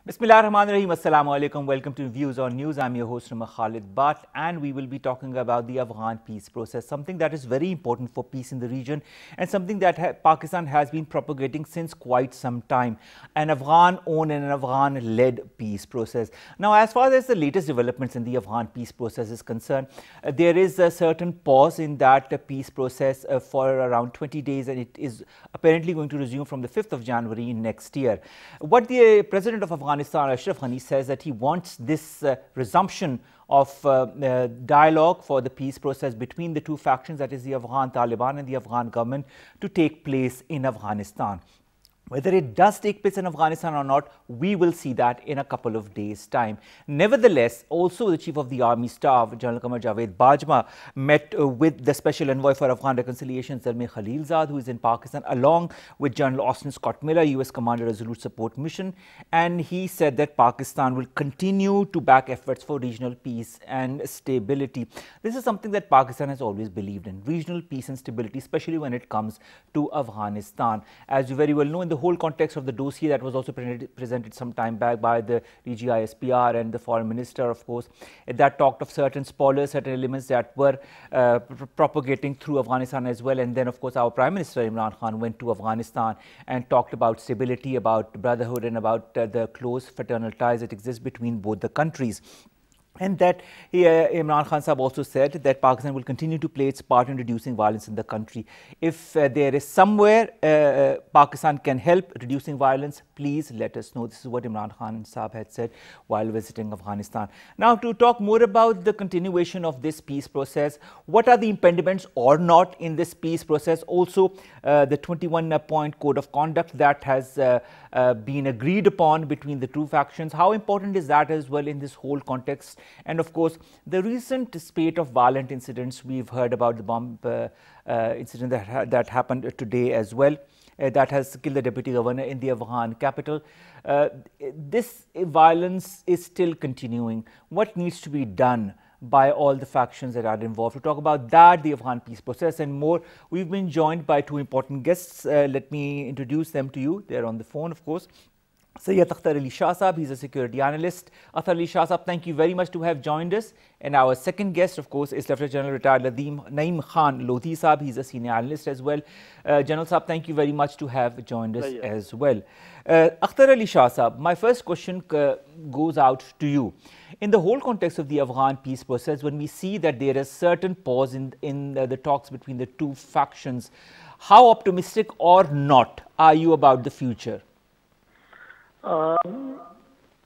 Bismillahirrahmanirrahim. Assalamu alaikum. Welcome to Views on News. I'm your host, Khalid Bhatt, and we will be talking about the Afghan peace process, something that is very important for peace in the region and something that Pakistan has been propagating since quite some time. An Afghan-owned and an Afghan-led peace process. Now, as far as the latest developments in the Afghan peace process is concerned, there is a certain pause in that peace process for around 20 days, and it is apparently going to resume from the 5th of January next year. What the President of Afghanistan, Ashraf Ghani, says that he wants this resumption of dialogue for the peace process between the two factions, that is the Afghan Taliban and the Afghan government, to take place in Afghanistan. Whether it does take place in Afghanistan or not, we will see that in a couple of days' time. Nevertheless, also the Chief of the Army Staff, General Qamar Javed Bajwa, met with the Special Envoy for Afghan Reconciliation, Zalmay Khalilzad, who is in Pakistan, along with General Austin Scott Miller, US Commander Resolute Support Mission. And he said that Pakistan will continue to back efforts for regional peace and stability. This is something that Pakistan has always believed in, regional peace and stability, especially when it comes to Afghanistan. As you very well know, in the whole context of the dossier that was also presented some time back by the DG ISPR and the Foreign Minister, of course, that talked of certain spoilers, certain elements that were propagating through Afghanistan as well. And then, of course, our Prime Minister Imran Khan went to Afghanistan and talked about stability, about brotherhood, and about the close fraternal ties that exist between both the countries. And that Imran Khan Sahab also said that Pakistan will continue to play its part in reducing violence in the country. If there is somewhere Pakistan can help reducing violence, please let us know. This is what Imran Khan Sahab had said while visiting Afghanistan. Now, to talk more about the continuation of this peace process, what are the impediments or not in this peace process? Also, the 21-point code of conduct that has been agreed upon between the two factions. How important is that as well in this whole context? And of course, the recent spate of violent incidents, we've heard about the bomb incident that happened today as well, that has killed the deputy governor in the Afghan capital. This violence is still continuing. What needs to be done by all the factions that are involved? To talk about that, the Afghan peace process and more, we've been joined by two important guests. Let me introduce them to you. They're on the phone, of course. Syed Akhtar Ali Shah Sahab, he's a security analyst. Akhtar Ali Shah Sahab, thank you very much to have joined us. And our second guest, of course, is Lieutenant General retired Naeem Khan Lodhi Sahab. He's a senior analyst as well. General Sahab, thank you very much to have joined us as well. Akhtar Ali Shah Sahab, my first question goes out to you. In the whole context of the Afghan peace process, when we see that there is certain pause in the talks between the two factions, how optimistic or not are you about the future?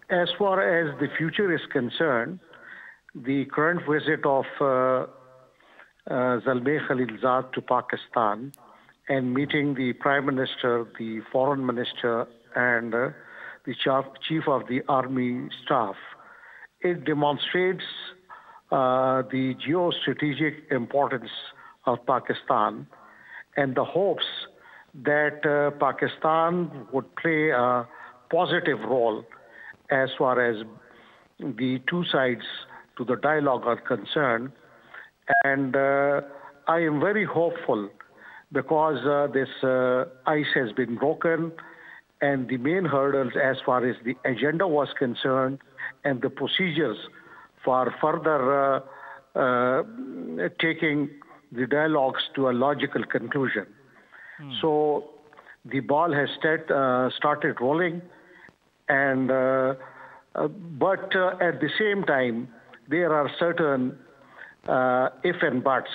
As far as the future is concerned, the current visit of Zalmay Khalilzad to Pakistan and meeting the Prime Minister, the Foreign Minister, and the Chief of the Army Staff, it demonstrates the geostrategic importance of Pakistan and the hopes that Pakistan would play a positive role as far as the two sides to the dialogue are concerned. And I am very hopeful because this ice has been broken and the main hurdles as far as the agenda was concerned and the procedures for further taking the dialogues to a logical conclusion. So the ball has started rolling. And but at the same time, there are certain if and buts.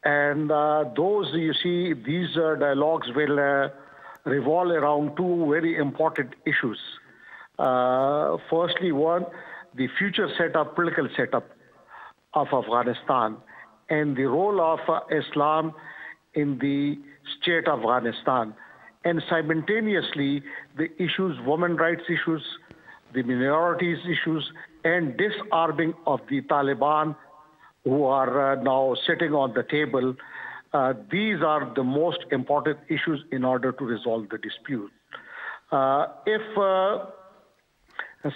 And those, you see, these dialogues will revolve around two very important issues. Firstly, one, the future setup, political setup of Afghanistan and the role of Islam in the state of Afghanistan. And simultaneously, the issues, women rights issues, the minorities issues, and disarming of the Taliban, who are now sitting on the table. These are the most important issues in order to resolve the dispute. If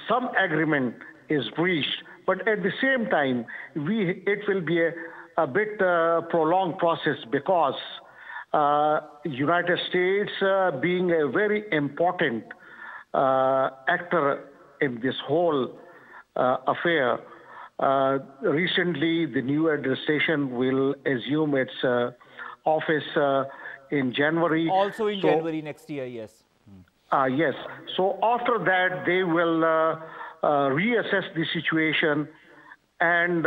some agreement is reached, but at the same time, it will be a bit prolonged process because United States being a very important actor in this whole affair. Recently, the new administration will assume its office in January. Also in January next year, yes. Yes. So after that, they will reassess the situation and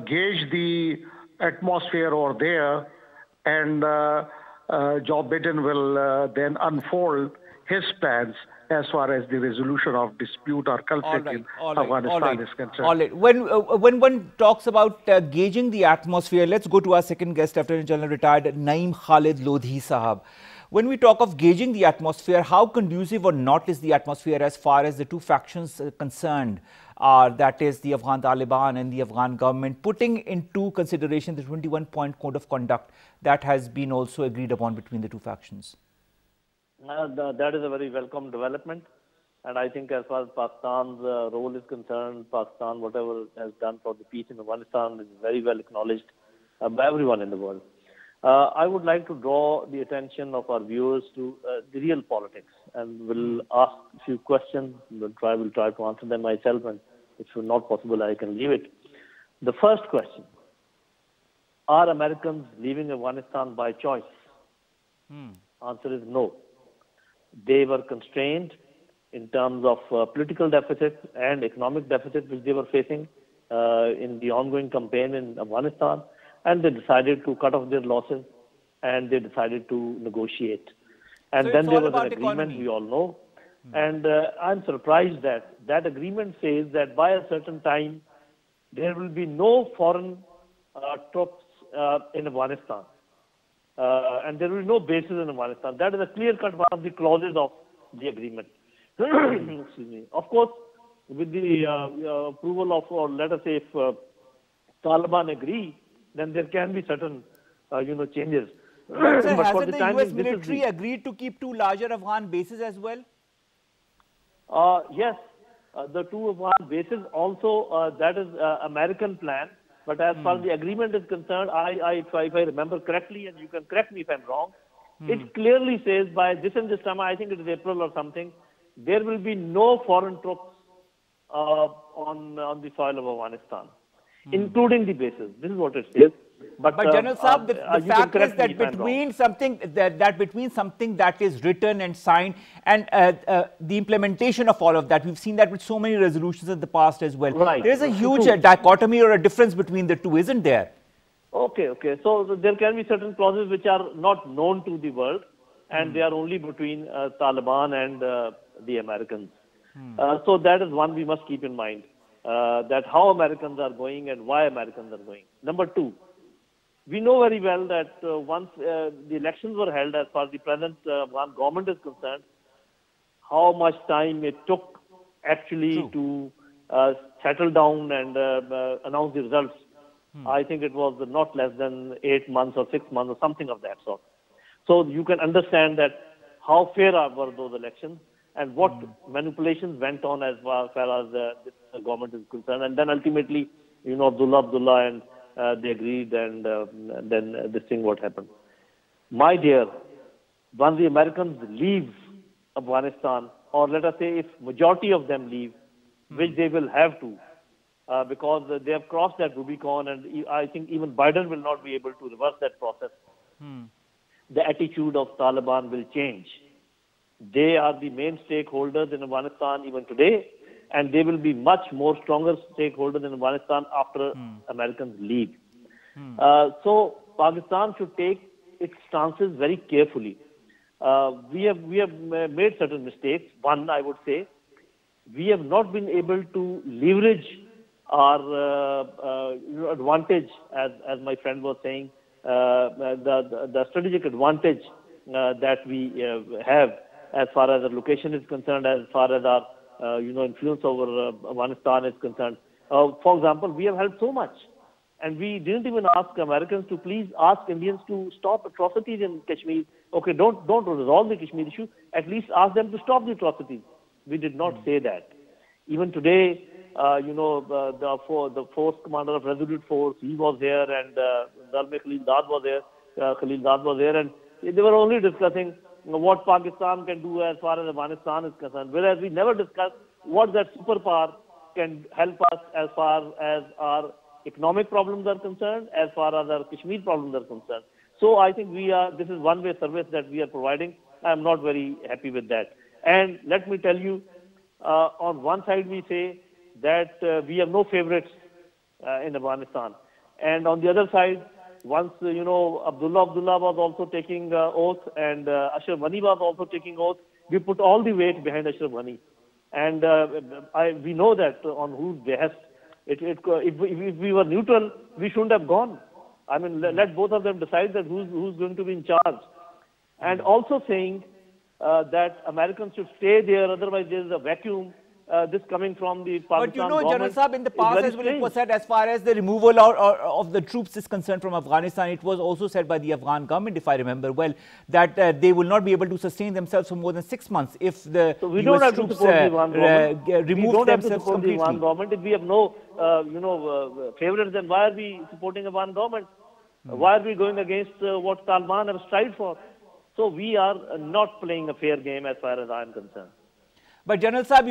gauge the atmosphere over there, and Joe Biden will then unfold his plans as far as the resolution of dispute or conflict in Afghanistan is concerned. All right. When one talks about gauging the atmosphere, let's go to our second guest, Lieutenant General retired Naeem Khalid Lodhi Sahab. When we talk of gauging the atmosphere, how conducive or not is the atmosphere as far as the two factions concerned are, that is the Afghan Taliban and the Afghan government, putting into consideration the 21-point code of conduct that has been also agreed upon between the two factions? That is a very welcome development. And I think as far as Pakistan's role is concerned, Pakistan, whatever has done for the peace in Afghanistan is very well acknowledged by everyone in the world. I would like to draw the attention of our viewers to the real politics, and will ask a few questions. Will try to answer them myself, and if not possible, I can leave it. The first question: are Americans leaving Afghanistan by choice? Answer is no. They were constrained in terms of political deficit and economic deficit which they were facing in the ongoing campaign in Afghanistan. And they decided to cut off their losses, and they decided to negotiate. And so then there was an agreement, economy. we all know. And I'm surprised that that agreement says that by a certain time, there will be no foreign troops in Afghanistan. And there will be no bases in Afghanistan. That is a clear-cut one of the clauses of the agreement. Excuse me. Of course, with the approval of, or let us say, if Taliban agree, then there can be certain, changes. But sir, hasn't the US military agreed to keep two larger Afghan bases as well? Yes, the two Afghan bases also, that is American plan. But as far as the agreement is concerned, if I remember correctly, and you can correct me if I'm wrong, it clearly says by this and this time, I think it is April or something, there will be no foreign troops on the soil of Afghanistan, including the bases. This is what it says. But General Saab, the fact is that between something that is written and signed and the implementation of all of that, we've seen that with so many resolutions in the past as well. Right. There is a huge dichotomy or a difference between the two, isn't there? Okay. So there can be certain clauses which are not known to the world, and they are only between Taliban and the Americans. So that is one we must keep in mind, that how Americans are going and why Americans are going. Number two, we know very well that once the elections were held, as far as the present Afghan government is concerned, how much time it took actually to settle down and announce the results. I think it was not less than 8 months or 6 months or something of that sort. So you can understand that how fair were those elections and what manipulations went on as far as the government is concerned. And then ultimately, Abdullah and they agreed, and then this thing what happened. My dear, once the Americans leave Afghanistan, or let us say if majority of them leave, which they will have to, because they have crossed that Rubicon, and I think even Biden will not be able to reverse that process. The attitude of Taliban will change. They are the main stakeholders in Afghanistan even today, and they will be much more stronger stakeholders in Afghanistan after Americans leave. So Pakistan should take its stances very carefully. We have made certain mistakes. One, I would say, we have not been able to leverage our advantage, as my friend was saying, the strategic advantage that we have as far as our location is concerned, as far as our influence over Afghanistan is concerned. For example, we have helped so much, and we didn't even ask Americans to please ask Indians to stop atrocities in Kashmir. Okay, don't resolve the Kashmir issue. At least ask them to stop the atrocities. We did not say that. Even today, the force commander of Resolute Force, he was there, and Zalmay Khalilzad was there. And they were only discussing what Pakistan can do as far as Afghanistan is concerned, whereas we never discuss what that superpower can help us as far as our economic problems are concerned, as far as our Kashmir problems are concerned. So I think this is one-way service that we are providing. I'm not very happy with that. And let me tell you, on one side we say that we have no favorites in Afghanistan. And on the other side, once, Abdullah was also taking oath and Ashraf Ghani was also taking oath, we put all the weight behind Ashraf Ghani. And we know that on whose behest. If we were neutral, we shouldn't have gone. I mean, let both of them decide that who's going to be in charge. And also saying that Americans should stay there, otherwise there is a vacuum. This coming from the Pakistan government. But General Saab, in the past as well, it was said as far as the removal of the troops is concerned from Afghanistan, it was also said by the Afghan government, if I remember well, that they will not be able to sustain themselves for more than 6 months if the US troops remove themselves completely. The Afghan government. If we have no, favorites, then why are we supporting Afghan government? Why are we going against what Taliban have strived for? So we are not playing a fair game as far as I am concerned. But General Saab,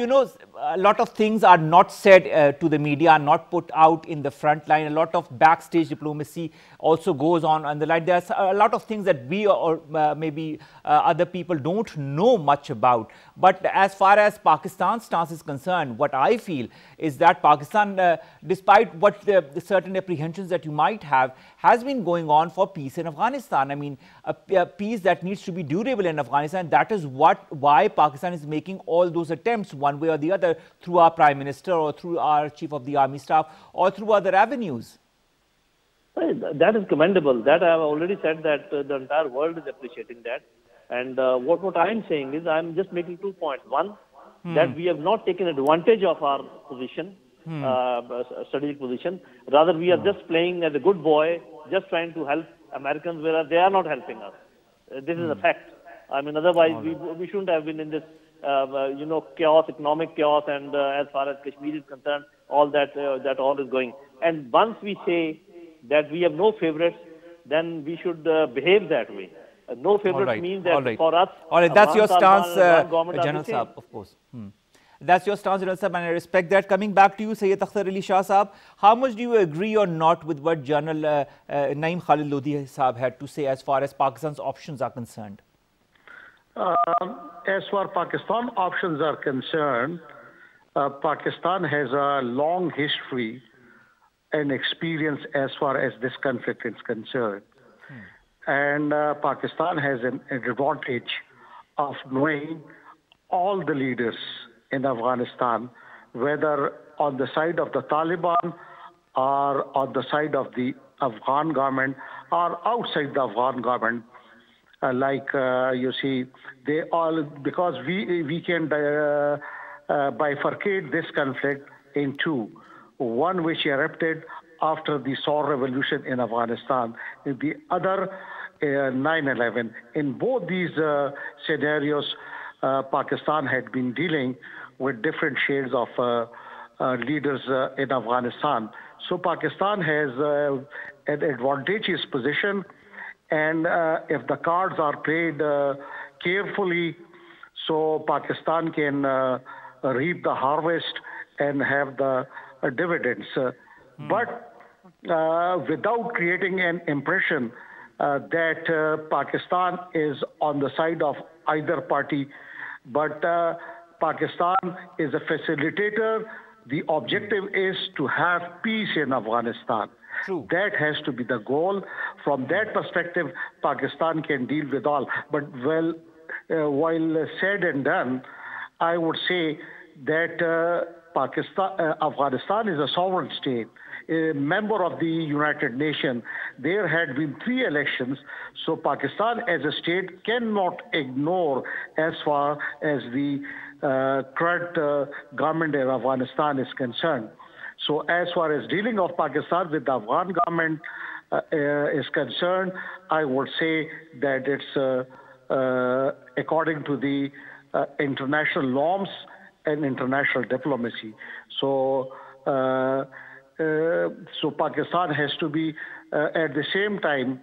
a lot of things are not said to the media, are not put out in the front line. A lot of backstage diplomacy also goes on and the like. There's a lot of things that we or maybe other people don't know much about. But as far as Pakistan's stance is concerned, what I feel is that Pakistan, despite what the certain apprehensions that you might have, has been going on for peace in Afghanistan. I mean, a peace that needs to be durable in Afghanistan. That is why Pakistan is making all those attempts one way or the other through our Prime Minister or through our Chief of the Army Staff or through other avenues. That is commendable. That I have already said that the entire world is appreciating that. And what I am saying is I am just making 2 points. One, that we have not taken advantage of our position, strategic position. Rather, we are just playing as a good boy, just trying to help Americans where they are not helping us. This is a fact. I mean, otherwise we shouldn't have been in this chaos, economic chaos, and as far as Kashmir is concerned, all that all is going. And once we say that we have no favorites, then we should behave that way. No favorites means that for us. All right, that's your stance, General Saab, of course. That's your stance, General Saab, and I respect that. Coming back to you, Syed Akhtar Ali Shah Saab, how much do you agree or not with what General Naeem Khalid Lodhi Saab had to say as far as Pakistan's options are concerned? As far as Pakistan options are concerned, Pakistan has a long history and experience as far as this conflict is concerned. And Pakistan has an advantage of knowing all the leaders in Afghanistan, whether on the side of the Taliban or on the side of the Afghan government or outside the Afghan government. You see, they all, because we can bifurcate this conflict in two. One which erupted after the Saur revolution in Afghanistan, and the other 9/11. In both these scenarios, Pakistan had been dealing with different shades of leaders in Afghanistan. So Pakistan has an advantageous position. And if the cards are played carefully, so Pakistan can reap the harvest and have the dividends. But without creating an impression that Pakistan is on the side of either party, but Pakistan is a facilitator. The objective is to have peace in Afghanistan. True. That has to be the goal. From that perspective, Pakistan can deal with all. But while said and done, I would say that Afghanistan is a sovereign state, a member of the United Nations. There had been 3 elections, so Pakistan as a state cannot ignore as far as the current government in Afghanistan is concerned. So as far as dealing of Pakistan with the Afghan government is concerned, I would say that it's according to the international norms and international diplomacy. So Pakistan has to be, at the same time,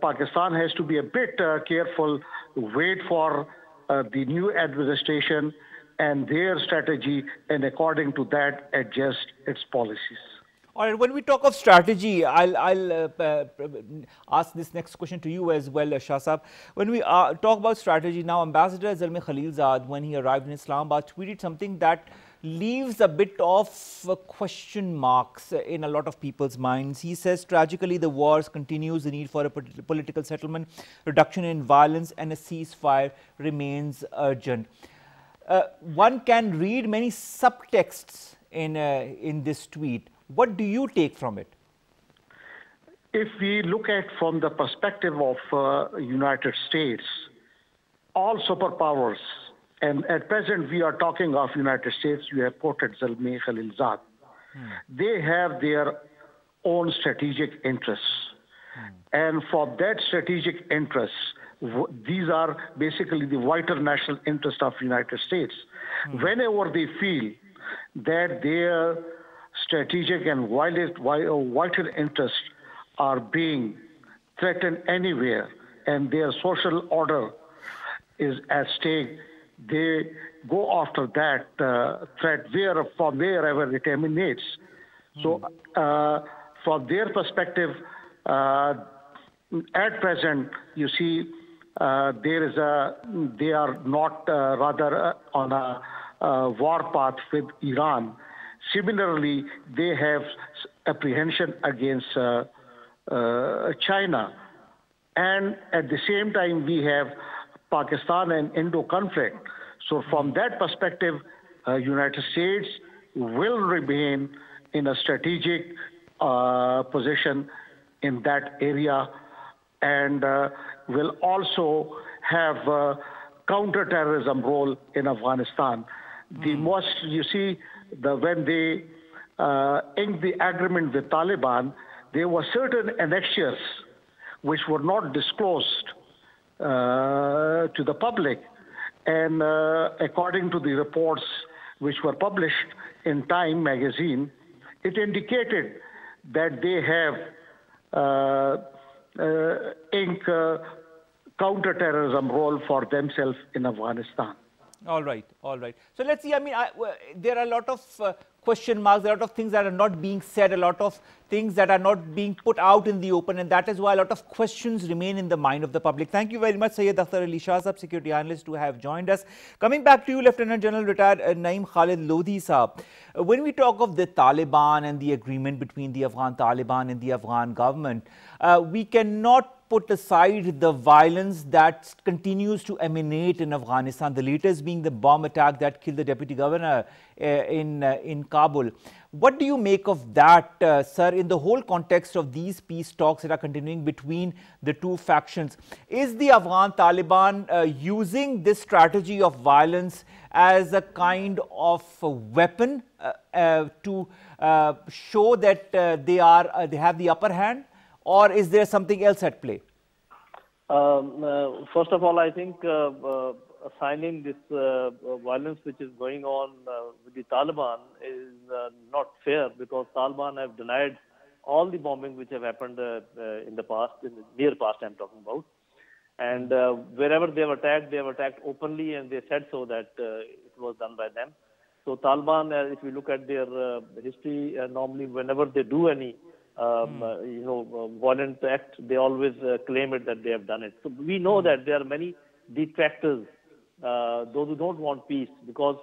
Pakistan has to be a bit careful wait for the new administration and their strategy, and according to that, adjust its policies. All right, when we talk of strategy, I'll ask this next question to you as well, Shah Saab. When we talk about strategy now, Ambassador Zalmay Khalilzad, when he arrived in Islamabad, tweeted something that leaves a bit of question marks in a lot of people's minds. He says, tragically, the wars continues, the need for a political settlement, reduction in violence and a ceasefire remains urgent. One can read many subtexts in this tweet. What do you take from it? If we look at from the perspective of United States, all superpowers, and at present we are talking of United States, you have quoted Zalmay Khalilzad, they have their own strategic interests. And for that strategic interests, these are basically the vital national interest of United States. Whenever they feel that their strategic and vital interests are being threatened anywhere and their social order is at stake, they go after that threat from wherever it emanates. So from their perspective, at present, you see, they are not rather on a war path with Iran. Similarly, they have apprehension against China. And at the same time, we have Pakistan and Indo conflict. So from that perspective, United States will remain in a strategic position in that area, and will also have a counter-terrorism role in Afghanistan. The most, you see, when they inked the agreement with Taliban, there were certain annexures which were not disclosed to the public. And according to the reports which were published in Time magazine, it indicated that they have inked counter-terrorism role for themselves in Afghanistan. All right, all right. So let's see. I mean, there are a lot of question marks. There are a lot of things that are not being said, a lot of things that are not being put out in the open, and that is why a lot of questions remain in the mind of the public. Thank you very much, Syed Akhtar Ali Shah Saab, security analyst, to have joined us. Coming back to you, Lieutenant General retired Naeem Khalid Lodhi Saab. When we talk of the Taliban and the agreement between the Afghan Taliban and the Afghan government, we cannot put aside the violence that continues to emanate in Afghanistan, the latest being the bomb attack that killed the deputy governor in Kabul. What do you make of that, sir, in the whole context of these peace talks that are continuing between the two factions? Is the Afghan Taliban using this strategy of violence as a kind of a weapon to show that they have the upper hand? Or is there something else at play? First of all, I think assigning this violence which is going on with the Taliban is not fair, because Taliban have denied all the bombing which have happened in the past, in the near past I'm talking about. And wherever they have attacked openly, and they said so that it was done by them. So Taliban, if you look at their history, normally whenever they do any violent act, they always claim it that they have done it. So we know that there are many detractors, those who don't want peace, because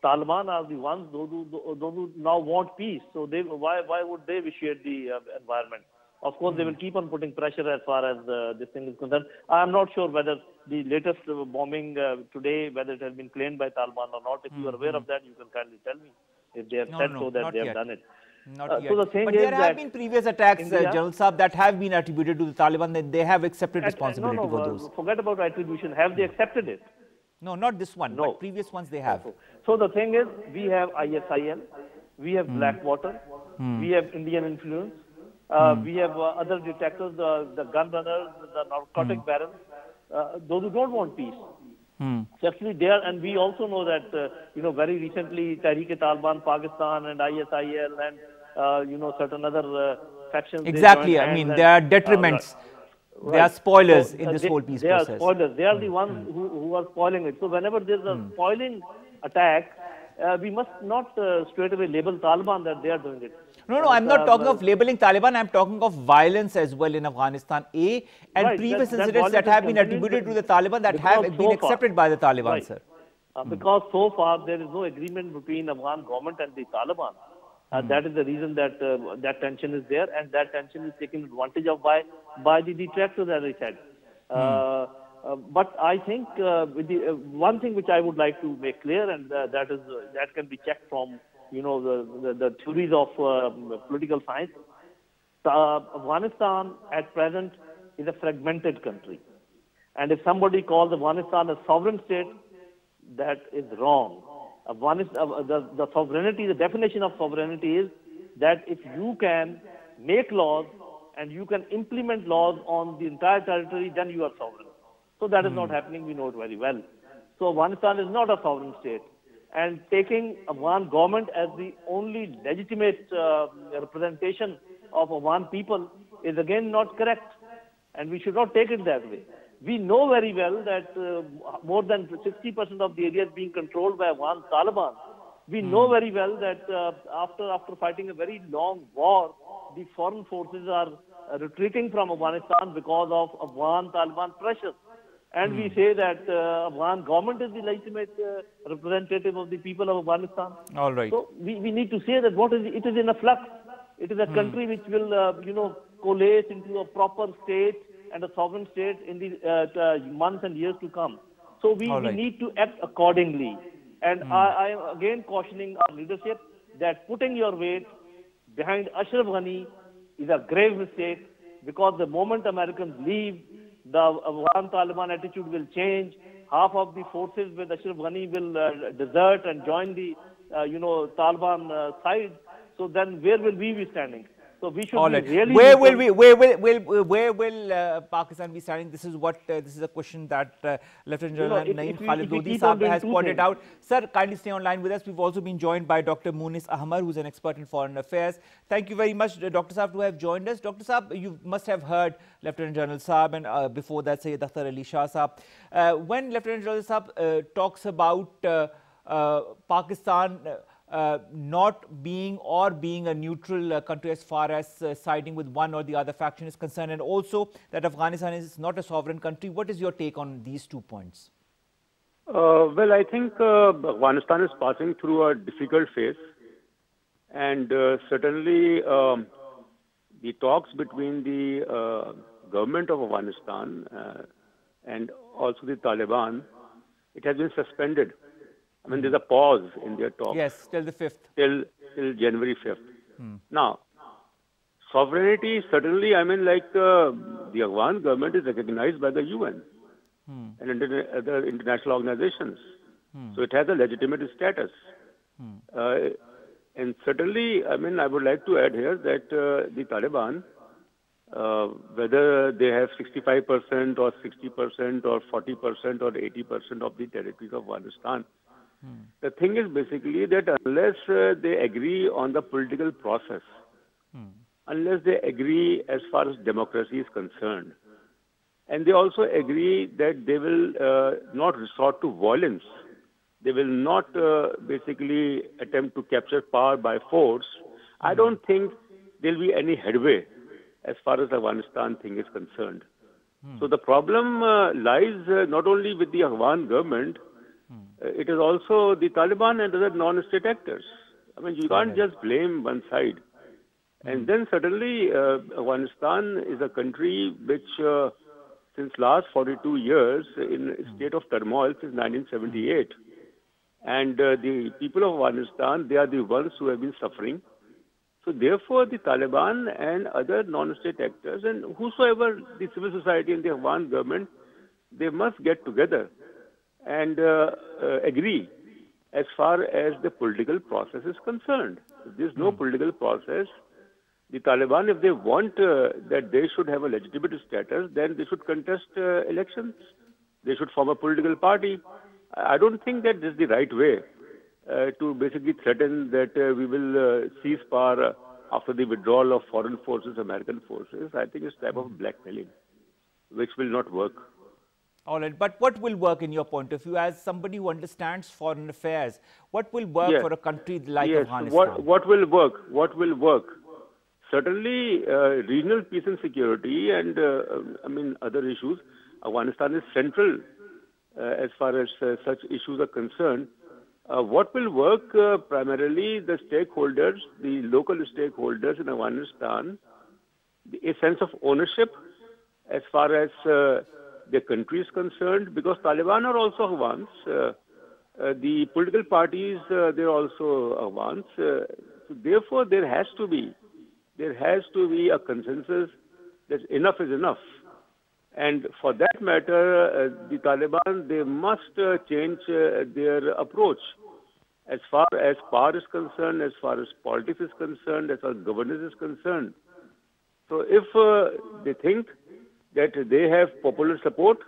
Taliban are the ones those who now want peace. So why would they vitiate the environment? Of course, they will keep on putting pressure as far as this thing is concerned. I am not sure whether the latest bombing today, whether it has been claimed by Taliban or not. If you are aware of that, you can kindly tell me if they have said so that they have done it. Not yet. So the thing but is there have been previous attacks, General Saab, that have been attributed to the Taliban, that they have accepted responsibility for those. Forget about attribution. Have they accepted it? No, not this one, but previous ones they have. So the thing is, we have ISIL, we have Blackwater, we have Indian influence, we have other detectors, the gun runners, the narcotic barons, those who don't want peace. Actually, there, and we also know that very recently Tehreek-e-Taliban Pakistan and ISIL and certain other factions. Exactly. I mean, there are detriments. They are spoilers So, in this whole peace they process. are spoilers. They are the ones who are spoiling it. So whenever there is a spoiling attack, we must not straight away label Taliban that they are doing it. No, I'm not talking of labeling Taliban. I'm talking of violence as well in Afghanistan. And Right, previous that incidents that violence is have been continuing attributed to the Taliban that have because been so far- accepted by the Taliban, Right. sir. Because so far there is no agreement between Afghan government and the Taliban. That is the reason that that tension is there, and that tension is taken advantage of by the detractors, as I said. But I think with the, one thing which I would like to make clear, and that is that can be checked from the theories of political science. Afghanistan at present is a fragmented country, and if somebody calls Afghanistan a sovereign state, that is wrong. The sovereignty, the definition of sovereignty is that if you can make laws and you can implement laws on the entire territory, then you are sovereign. So that is not happening, we know it very well. So Afghanistan is not a sovereign state. And taking Afghan government as the only legitimate representation of Afghan people is again not correct. And we should not take it that way. We know very well that more than 60% of the area is being controlled by Afghan Taliban. We know very well that after fighting a very long war, the foreign forces are retreating from Afghanistan because of Afghan Taliban pressure. And we say that Afghan government is the legitimate representative of the people of Afghanistan. All right. So we need to say that it is in a flux. It is a country which will, coalesce into a proper state and a sovereign state in the months and years to come. So we need to act accordingly. And I am again cautioning our leadership that putting your weight behind Ashraf Ghani is a grave mistake, because the moment Americans leave, the Afghan Taliban attitude will change. Half of the forces with Ashraf Ghani will desert and join the Taliban side. So then where will we be standing? So we should be really. Where will Pakistan be standing? This is what this is a question that Lieutenant General Naeem Khalid Lodi Saab has pointed out. Sir, kindly stay online with us. We've also been joined by Dr. Munis Ahmad, who's an expert in foreign affairs. Thank you very much, Dr. Saab, to have joined us. Dr. Saab, you must have heard Lieutenant General Saab and before that, Syed Akhtar Ali Shah Saab. When Lieutenant General Saab talks about Pakistan not being or being a neutral country as far as siding with one or the other faction is concerned, and also that Afghanistan is not a sovereign country. What is your take on these 2 points? Well, I think Afghanistan is passing through a difficult phase, and certainly the talks between the government of Afghanistan and also the Taliban, it has been suspended. I mean, there's a pause in their talks. Yes, till the 5th. Till January 5th. Now, sovereignty, certainly, I mean, like the Afghan government is recognized by the UN and other international organizations. So it has a legitimate status. And certainly, I mean, I would like to add here that the Taliban, whether they have 65% or 60% or 40% or 80% of the territories of Afghanistan, the thing is basically that unless they agree on the political process, unless they agree as far as democracy is concerned, and they also agree that they will not resort to violence, they will not basically attempt to capture power by force, I don't think there will be any headway as far as the Afghanistan thing is concerned. So the problem lies not only with the Afghan government, it is also the Taliban and other non-state actors. I mean, you can't just blame one side. And then certainly Afghanistan is a country which since last 42 years in a state of turmoil since 1978. And the people of Afghanistan, they are the ones who have been suffering. So therefore, the Taliban and other non-state actors and whosoever the civil society and the Afghan government, they must get together and agree as far as the political process is concerned. If there is no political process, the Taliban, if they want that they should have a legitimate status, then they should contest elections. They should form a political party. I don't think that this is the right way to basically threaten that we will cease power after the withdrawal of foreign forces, American forces. I think it's a type of blackmailing. which will not work. All right, but what will work in your point of view, as somebody who understands foreign affairs? What will work for a country like Afghanistan? What will work? What will work? Certainly, regional peace and security, and other issues. Afghanistan is central as far as such issues are concerned. What will work? Primarily, the stakeholders, the local stakeholders in Afghanistan, a sense of ownership as far as the country is concerned, because Taliban are also Afghans. The political parties, they're also Afghans. So therefore, there has to be a consensus that enough is enough. And for that matter, the Taliban, they must change their approach as far as power is concerned, as far as politics is concerned, as far as governance is concerned. So if they think that they have popular support,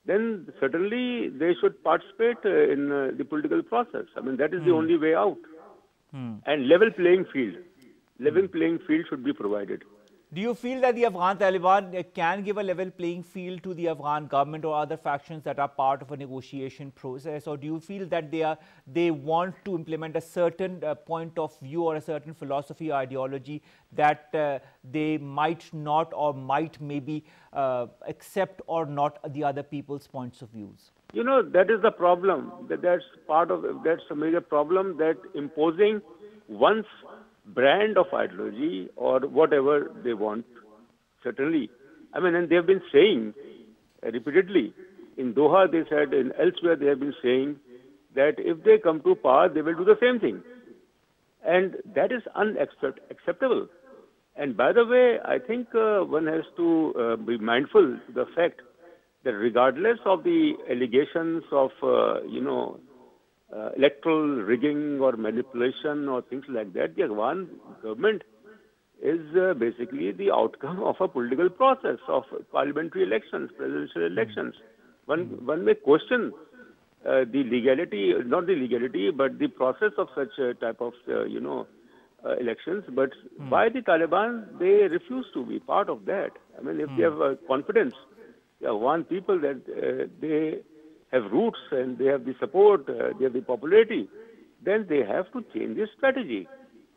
then certainly they should participate in the political process. I mean, that is the only way out. And level playing field should be provided. Do you feel that the Afghan Taliban can give a level playing field to the Afghan government or other factions that are part of a negotiation process? Or do you feel that they want to implement a certain point of view or a certain philosophy or ideology that they might not or might maybe accept or not the other people's points of views? You know, that is the problem. That's a major problem, that imposing one's brand of ideology or whatever they want, certainly. I mean, and they have been saying repeatedly, in Doha they said, and elsewhere they have been saying that if they come to power, they will do the same thing. And that is unacceptable. And by the way, I think one has to be mindful to the fact that regardless of the allegations of, electoral rigging or manipulation or things like that, the Afghan government is basically the outcome of a political process of parliamentary elections, presidential elections. One may question the legality, not the legality, but the process of such a type of, elections. But why the Taliban? They refuse to be part of that. I mean, if they have confidence, the Afghan people that they have roots and they have the support, they have the popularity, then they have to change their strategy.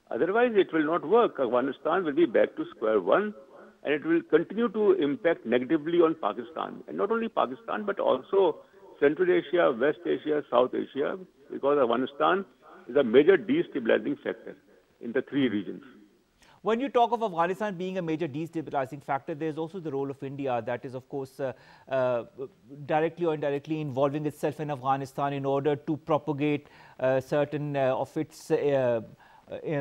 Otherwise, it will not work. Afghanistan will be back to square one, and it will continue to impact negatively on Pakistan. And not only Pakistan, but also Central Asia, West Asia, South Asia, because Afghanistan is a major destabilizing factor in the three regions. When you talk of Afghanistan being a major destabilizing factor, there is also the role of India that is, of course, directly or indirectly involving itself in Afghanistan in order to propagate certain of its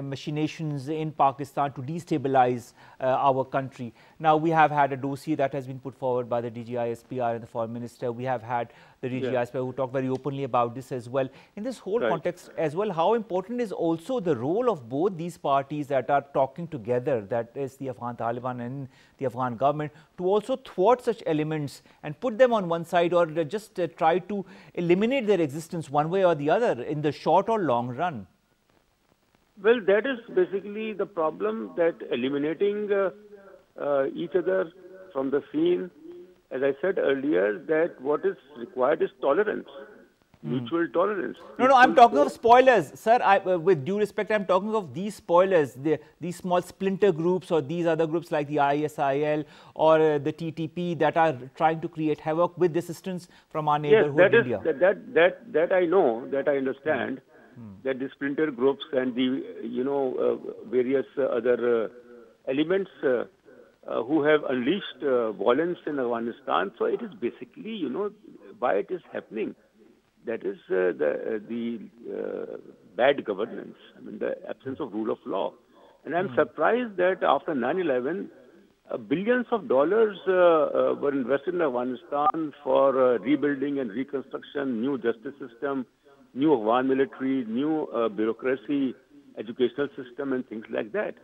machinations in Pakistan to destabilize our country. Now, we have had a dossier that has been put forward by the DGISPR and the Foreign Minister. We have had the DGISPR who talked very openly about this as well. In this whole context as well, how important is also the role of both these parties that are talking together, that is the Afghan Taliban and the Afghan government, to also thwart such elements and put them on one side, or just try to eliminate their existence one way or the other in the short or long run? Well, that is basically the problem, that eliminating each other from the scene. As I said earlier, that what is required is tolerance, mutual tolerance. No, I'm talking of spoilers, sir. With due respect, I'm talking of these spoilers, these small splinter groups or these other groups like the ISIL or the TTP that are trying to create havoc with the assistance from our neighborhood, India. That I know, that I understand. That the splinter groups and the various other elements who have unleashed violence in Afghanistan. So it is basically why it is happening. That is the bad governance. I mean, the absence of rule of law. And I'm surprised that after 9/11, billions of dollars were invested in Afghanistan for rebuilding and reconstruction, new justice system, new Afghan military, new bureaucracy, educational system, and things like that.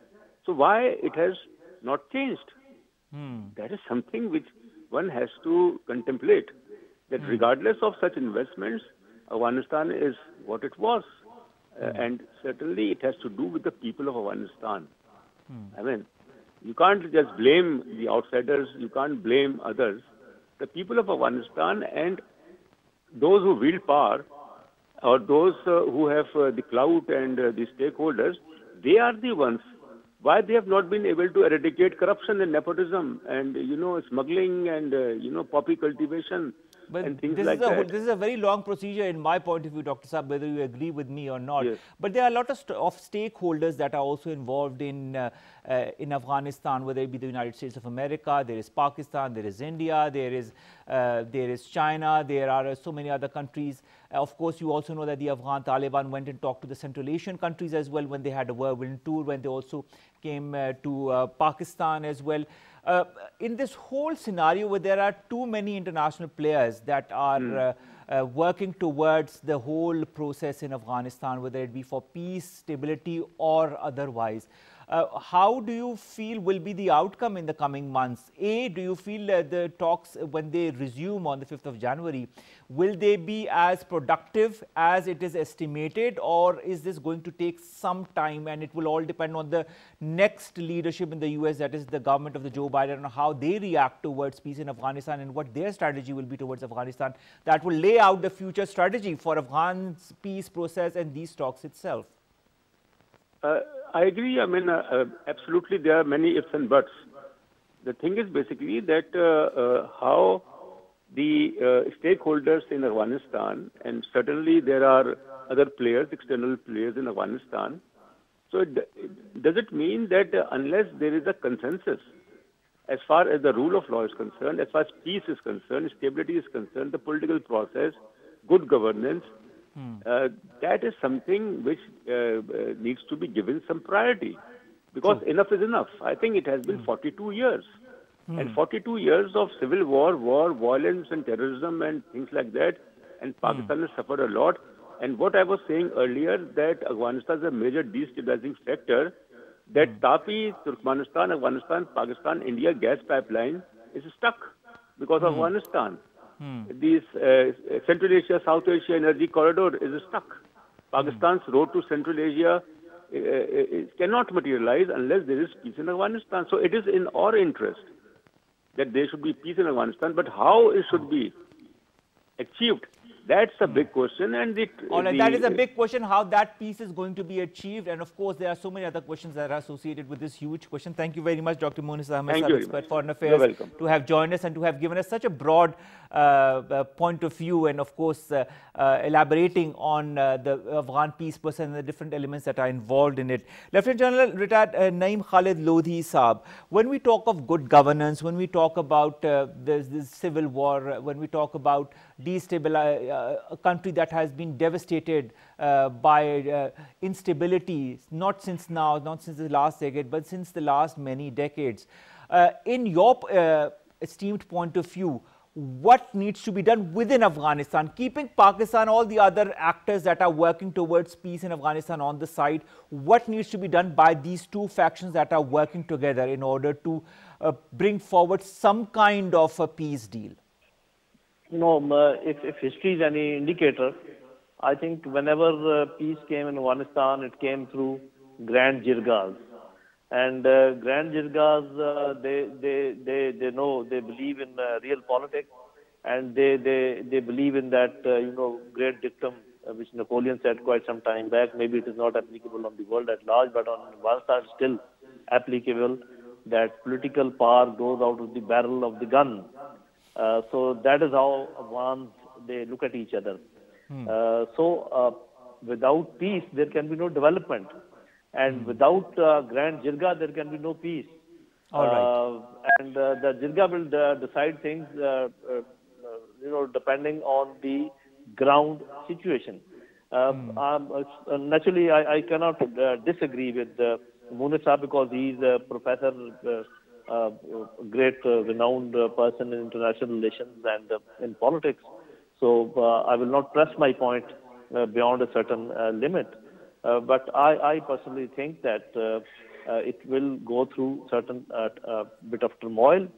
So why it has not changed? That is something which one has to contemplate, that regardless of such investments, Afghanistan is what it was. And certainly it has to do with the people of Afghanistan. I mean, You can't just blame the outsiders. You can't blame others. The people of Afghanistan and those who wield power, or those who have the clout and the stakeholders, they are the ones. Why they have not been able to eradicate corruption and nepotism and, smuggling and, poppy cultivation But and things this like is that. this is a very long procedure in my point of view, Dr. Saab, whether you agree with me or not. Yes. But there are a lot of stakeholders that are also involved in Afghanistan, whether it be the United States of America, there is Pakistan, there is India, there is China, there are so many other countries. Of course, you also know that the Afghan Taliban went and talked to the Central Asian countries as well when they had a whirlwind tour, when they also came to Pakistan as well. In this whole scenario where there are too many international players that are working towards the whole process in Afghanistan, whether it be for peace, stability or otherwise, how do you feel will be the outcome in the coming months? A, do you feel the talks, when they resume on the 5th of January, will they be as productive as it is estimated, or is this going to take some time and it will all depend on the next leadership in the US, that is the government of the Joe Biden, and how they react towards peace in Afghanistan and what their strategy will be towards Afghanistan that will lay out the future strategy for Afghan's peace process and these talks itself? I agree. I mean, absolutely, there are many ifs and buts. The thing is basically that how the stakeholders in Afghanistan, and certainly there are other players, external players in Afghanistan. So does it mean that unless there is a consensus as far as the rule of law is concerned, as far as peace is concerned, stability is concerned, the political process, good governance, that is something which needs to be given some priority, because enough is enough. I think it has been 42 years. And 42 years of civil war, violence and terrorism and things like that, and Pakistan has suffered a lot. And what I was saying earlier, that Afghanistan is a major destabilizing factor, that Tapi, Turkmenistan, Afghanistan, Pakistan, India gas pipeline is stuck because of Afghanistan. This Central Asia, South Asia energy corridor is stuck. Pakistan's road to Central Asia cannot materialize unless there is peace in Afghanistan. So it is in our interest that there should be peace in Afghanistan, but how it should be achieved, that's a big question. And that is a big question, how that peace is going to be achieved. And of course, there are so many other questions that are associated with this huge question. Thank you very much, Dr. Munis Ahmed, expert foreign affairs, to have joined us and to have given us such a broad point of view, and of course, elaborating on the Afghan peace process and the different elements that are involved in it. Lieutenant General retired Naeem Khalid Lodhi Saab, when we talk of good governance, when we talk about this civil war, when we talk about destabilize a country that has been devastated by instability, not since now, not since the last decade, but since the last many decades. In your esteemed point of view, what needs to be done within Afghanistan, keeping Pakistan, all the other actors that are working towards peace in Afghanistan on the side? What needs to be done by these two factions that are working together in order to bring forward some kind of a peace deal? No, if history is any indicator, I think whenever peace came in Afghanistan, it came through grand jirgas. And grand jirgas, they know, they believe in real politics, and they believe in that, great dictum which Napoleon said quite some time back. Maybe it is not applicable on the world at large, but on Afghanistan it's still applicable, that political power goes out of the barrel of the gun. So that is how Afghans, they look at each other. Without peace, there can be no development. And without grand jirga, there can be no peace. And the jirga will decide things, depending on the ground situation. Naturally, I cannot disagree with Munis Saab, because he is a professor, great renowned person in international relations and in politics. So I will not press my point beyond a certain limit. But I personally think that it will go through certain bit of turmoil.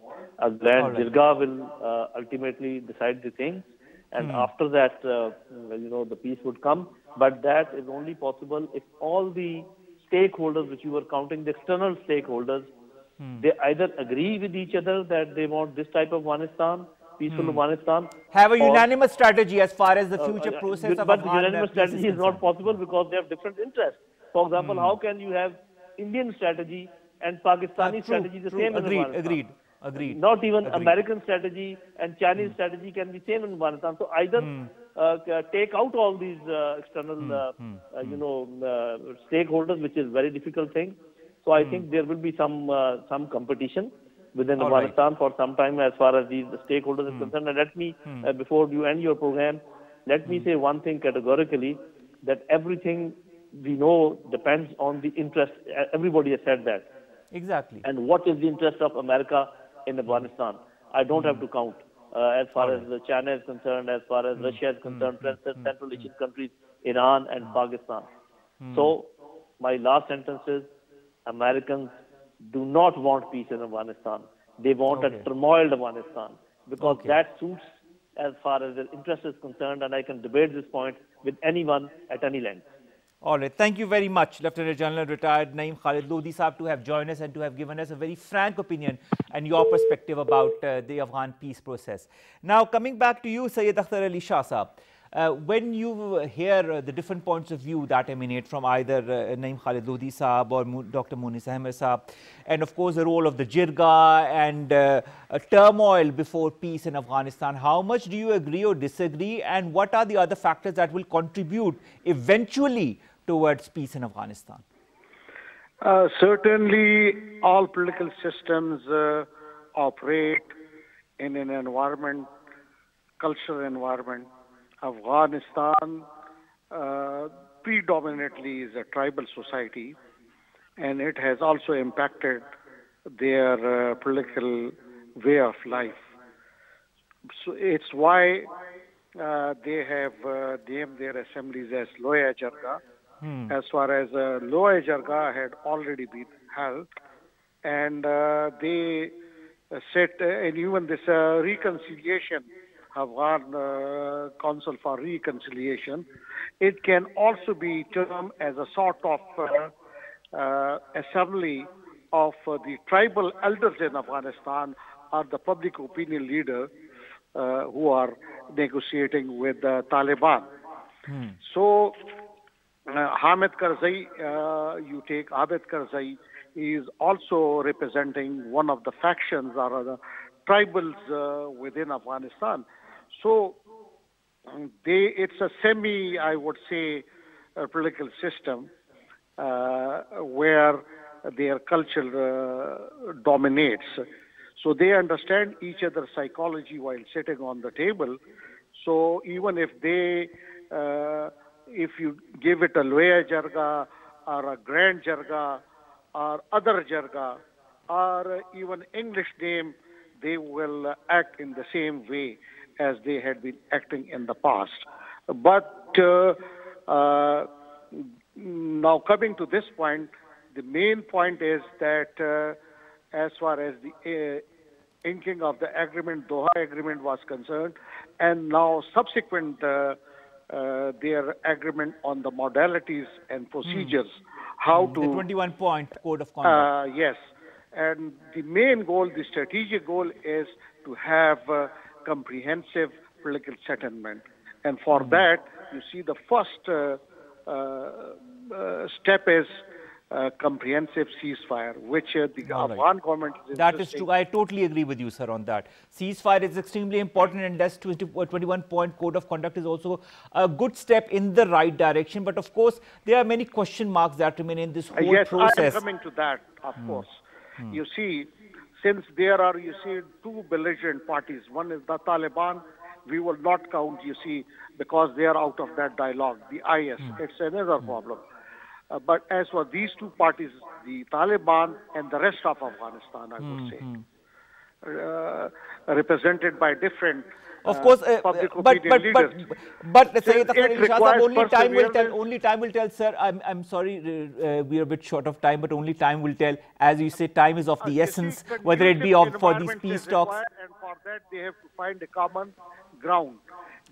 A grand jirga will ultimately decide the things, and after that, the peace would come. But that is only possible if all the stakeholders, which you were counting, the external stakeholders, They either agree with each other that they want this type of Afghanistan, peaceful Afghanistan. Have a unanimous strategy as far as the future process of but Afghan unanimous strategy is not possible because they have different interests. For example, how can you have Indian strategy and Pakistani strategy the same in Afghanistan? Agreed. Not even American strategy and Chinese strategy can be same in Afghanistan. So either take out all these external, stakeholders, which is very difficult thing. So I think there will be some competition within Afghanistan for some time as far as these stakeholders are concerned. And let me, before you end your program, let me say one thing categorically, that everything we know depends on the interest. Everybody has said that. Exactly. And what is the interest of America in Afghanistan? I don't have to count. As far as China is concerned, as far as Russia is concerned, Central Asian countries, Iran and Pakistan. So my last sentence is, Americans do not want peace in Afghanistan. They want a turmoiled Afghanistan, because that suits as far as their interest is concerned, and I can debate this point with anyone at any length. All right. Thank you very much, Lieutenant General Retired Naeem Khalid Lodhi Saab, to have joined us and to have given us a very frank opinion and your perspective about the Afghan peace process. Now, coming back to you, Syed Akhtar Ali Shah Saab, when you hear the different points of view that emanate from either Naeem Khalid Lodhi Saab or Dr. Munis Ahmed Saab, and of course the role of the Jirga and a turmoil before peace in Afghanistan, how much do you agree or disagree, and what are the other factors that will contribute eventually towards peace in Afghanistan? Certainly, all political systems operate in an environment, cultural environment. Afghanistan predominantly is a tribal society, and it has also impacted their political way of life. So it's why they have named their assemblies as Loya Jirga. As far as Loya Jirga had already been held, and they said, and even this reconciliation, Afghan Council for Reconciliation, it can also be termed as a sort of assembly of the tribal elders in Afghanistan, or the public opinion leader who are negotiating with the Taliban. So Hamid Karzai, you take Abid Karzai, is also representing one of the factions or the tribals within Afghanistan. So it's a semi, I would say, political system where their culture dominates. So they understand each other's psychology while sitting on the table. So even if they, if you give it a Loya Jirga or a Grand Jirga or other Jirga or even English name, they will act in the same way as they had been acting in the past. But now coming to this point, the main point is that as far as the inking of the agreement, Doha agreement was concerned, and now subsequent their agreement on the modalities and procedures, how to... The 21-point code of conduct. Yes. And the main goal, the strategic goal is to have comprehensive political settlement. And for that, you see the first step is comprehensive ceasefire, which the Afghan government is That is true. I totally agree with you, sir, on that. Ceasefire is extremely important, and that's 21-point code of conduct is also a good step in the right direction. But of course, there are many question marks that remain in this whole process. Yes, I am coming to that, of course. You see, since there are, two belligerent parties, one is the Taliban, we will not count, because they are out of that dialogue, the IS. It's another problem. But as for these two parties, the Taliban and the rest of Afghanistan, I would say, represented by different of course, public opinion leaders. But Syed Akhtar Ali Shah Saab, only time will tell, sir. I'm sorry, we are a bit short of time, but only time will tell. As you say, time is of the essence, whether it be for these peace talks. And for that, they have to find a common ground.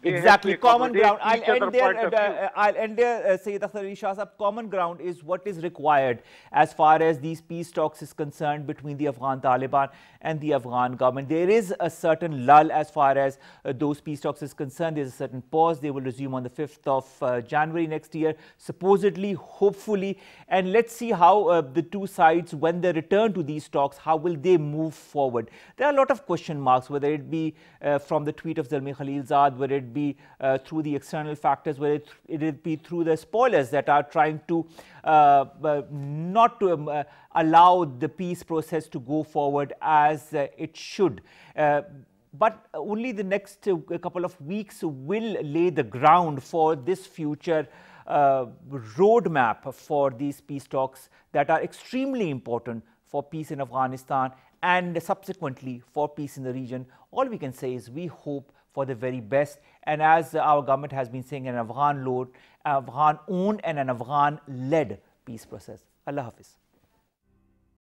Exactly, common ground. I'll end there, Sayyid Akhtar Ali Shah Sahab. Common ground is what is required as far as these peace talks is concerned between the Afghan Taliban and the Afghan government. There is a certain lull as far as those peace talks is concerned. There's a certain pause. They will resume on the 5th of January next year, supposedly, hopefully. And let's see how the two sides, when they return to these talks, how will they move forward? There are a lot of question marks, whether it be from the tweet of Zalmi Khalilzad, whether it be through the external factors, whether it be through the spoilers that are trying to not to allow the peace process to go forward as it should. But only the next couple of weeks will lay the ground for this future roadmap for these peace talks that are extremely important for peace in Afghanistan and subsequently for peace in the region. All we can say is we hope for the very best, and as our government has been saying, an Afghan-owned and an Afghan-led peace process. Allah Hafiz.